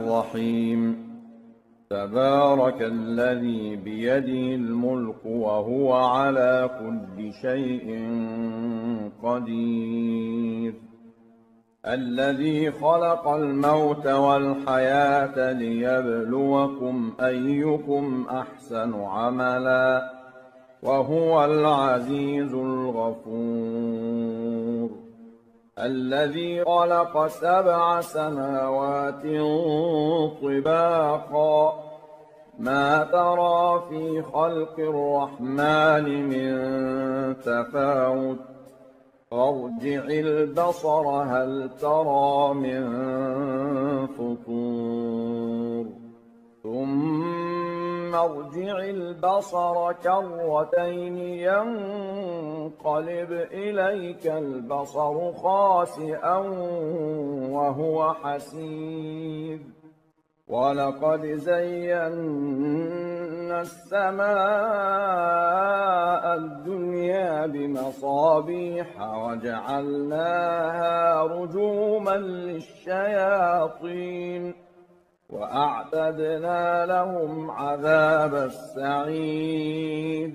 الرحيم تبارك الذي بيده الملك وهو على كل شيء قدير الذي خلق الموت والحياة ليبلوكم أيكم أحسن عملا وهو العزيز الغفور الذي خلق 7 سماوات طباقا ما ترى في خلق الرحمن من تفاوت فارجع البصر هل ترى من فطور ثم ارجع البصر كرتين ينقلب إليك البصر خاسئا وهو حسير ولقد زينا السماء الدنيا بمصابيح وجعلناها رجوما للشياطين وأعتدنا لهم عذاب السعير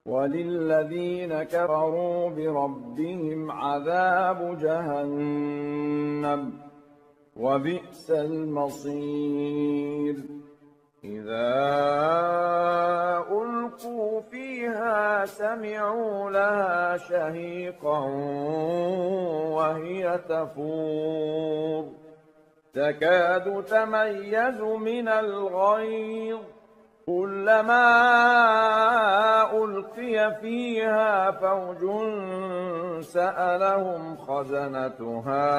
وللذين كفروا بربهم عذاب جهنم وبئس المصير إذا ألقوا فيها سمعوا لها شهيقا وهي تفور تكاد تميز من الغيظ كلما ألقي فيها فوج سألهم خزنتها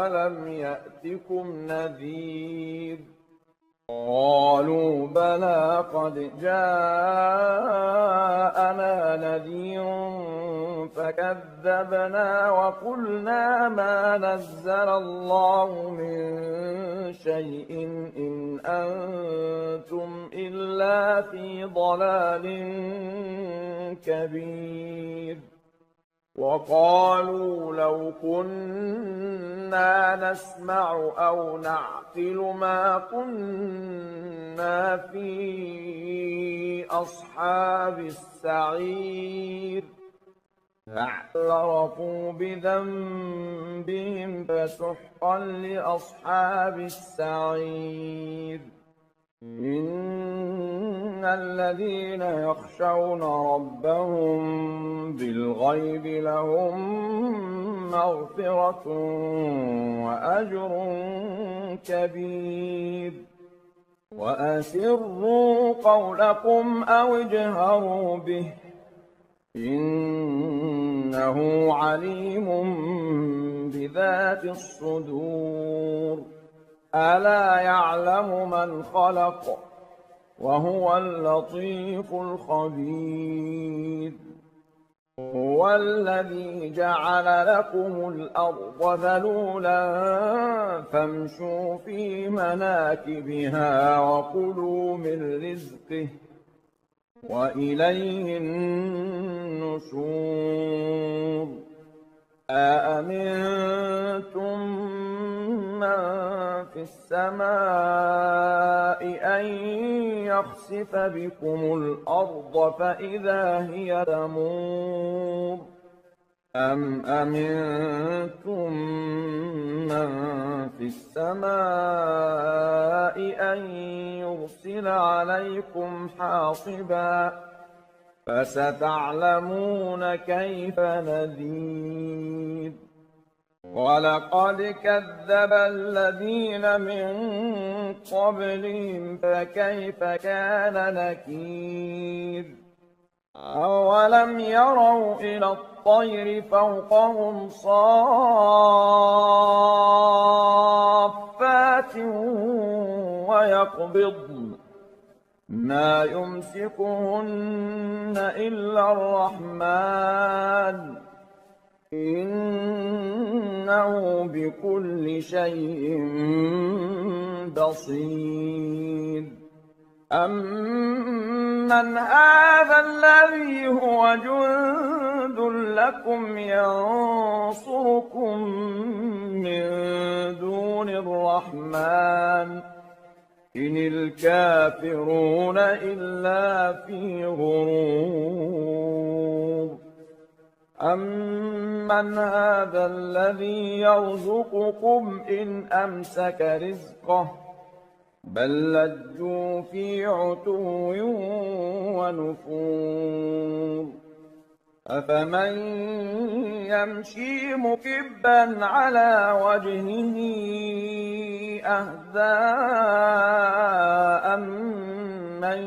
ألم يأتكم نذير قالوا بلى قد جاءنا نذير فكذبنا وقلنا ما نزل الله من شيء إن أنتم إلا في ضلال كبير وقالوا لو كنا نسمع أو نعقل ما كنا في أصحاب السعير فاعترفوا بذنبهم فسحقا لأصحاب السعير إن الذين يخشون ربهم بالغيب لهم مغفرة وأجر كبير وأسروا قولكم أو اجهروا به إنه عليم بذات الصدور ألا يعلم من خلق وهو اللطيف الخبير هو الذي جعل لكم الأرض ذلولا فامشوا في مناكبها وكلوا من رزقه وإليه النشور أأمنتم من في السماء أن يخسف بكم الأرض فإذا هي تمور أم أمنتم من في السماء أن يرسل عليكم حاصبا فستعلمون كيف نذير ولقد كذب الذين من قبلهم فكيف كان نكير أولم يروا إلى الطير فوقهم صافات ويقبضن ما يمسكهن إلا الرحمن إنه بكل شيء بصير أَمَّنْ هَذَا الَّذِي هُوَ جُندٌ لَّكُمْ يَنصُرُكُم مِّن دُونِ الرَّحْمَٰنِ إِنِ الْكَافِرُونَ إِلَّا فِي غُرُورٍ أَمَّنْ هَذَا الَّذِي يَرْزُقُكُمْ إِنْ أَمْسَكَ رِزْقَهُ بَل لَّجُّوا فِي عُتُوٍّ وَنُفُورٍ أَفَمَن يَمْشِي مُكِبًّا عَلَىٰ وَجْهِهِ أَهْدَىٰ أَمَّن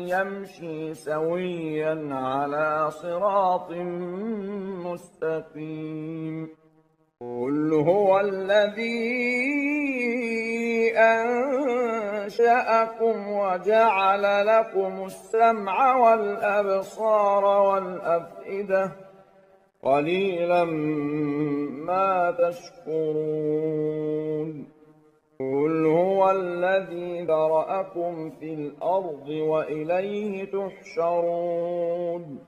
يَمْشِي سَوِيًّا عَلَىٰ صِرَاطٍ مُّسْتَقِيمٍ قُلْ هُوَ الَّذِي أَنشَأَكُمْ وَجَعَلَ لَكُمُ السَّمْعَ وَالْأَبْصَارَ وَالْأَفْئِدَةَ قَلِيلًا مَّا تَشْكُرُونَ قُلْ هُوَ الَّذِي ذَرَأَكُمْ فِي الْأَرْضِ وَإِلَيْهِ تُحْشَرُونَ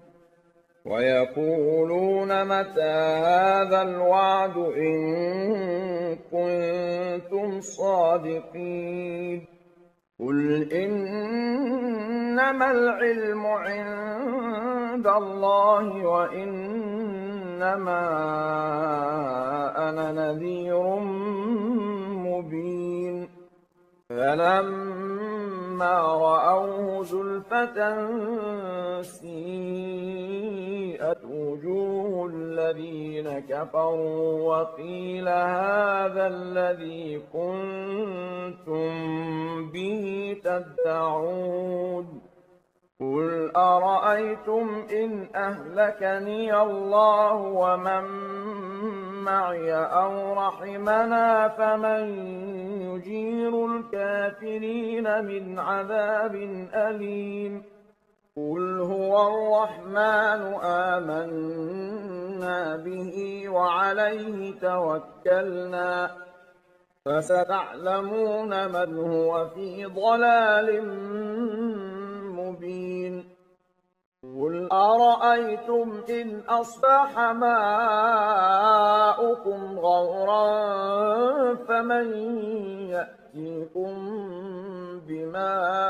وَيَقُولُونَ مَتَىٰ هَٰذَا الْوَعْدُ إِن كُنتُمْ صَادِقِينَ قُلْ إِنَّمَا الْعِلْمُ عِندَ اللَّهِ وَإِنَّمَا أَنَا نَذِيرٌ مُّبِينٌ فَلَمَّا رَأَوْهُ زُلْفَةً سِيئَتْ وُجُوهُ الَّذِينَ كَفَرُوا وَقِيلَ هَٰذَا الَّذِي كُنتُم بِهِ تَدَّعُونَ قُلْ أَرَأَيْتُمْ إِنْ أَهْلَكَنِيَ اللَّهُ وَمَن مَّعِيَ أَوْ رَحِمَنَا فَمَن يُجِيرُ الْكَافِرِينَ مِنْ عَذَابٍ أَلِيمٍ قُلْ هُوَ الرَّحْمَٰنُ آمَنَّا بِهِ وَعَلَيْهِ تَوَكَّلْنَا فَسَتَعْلَمُونَ مَنْ هُوَ فِي ضَلَالٍ مُّبِينٍ قُلْ أَرَأَيْتُمْ إِنْ أَصْبَحَ مَاؤُكُمْ غَوْرًا فَمَن يَأْتِيكُم بِمَاءٍ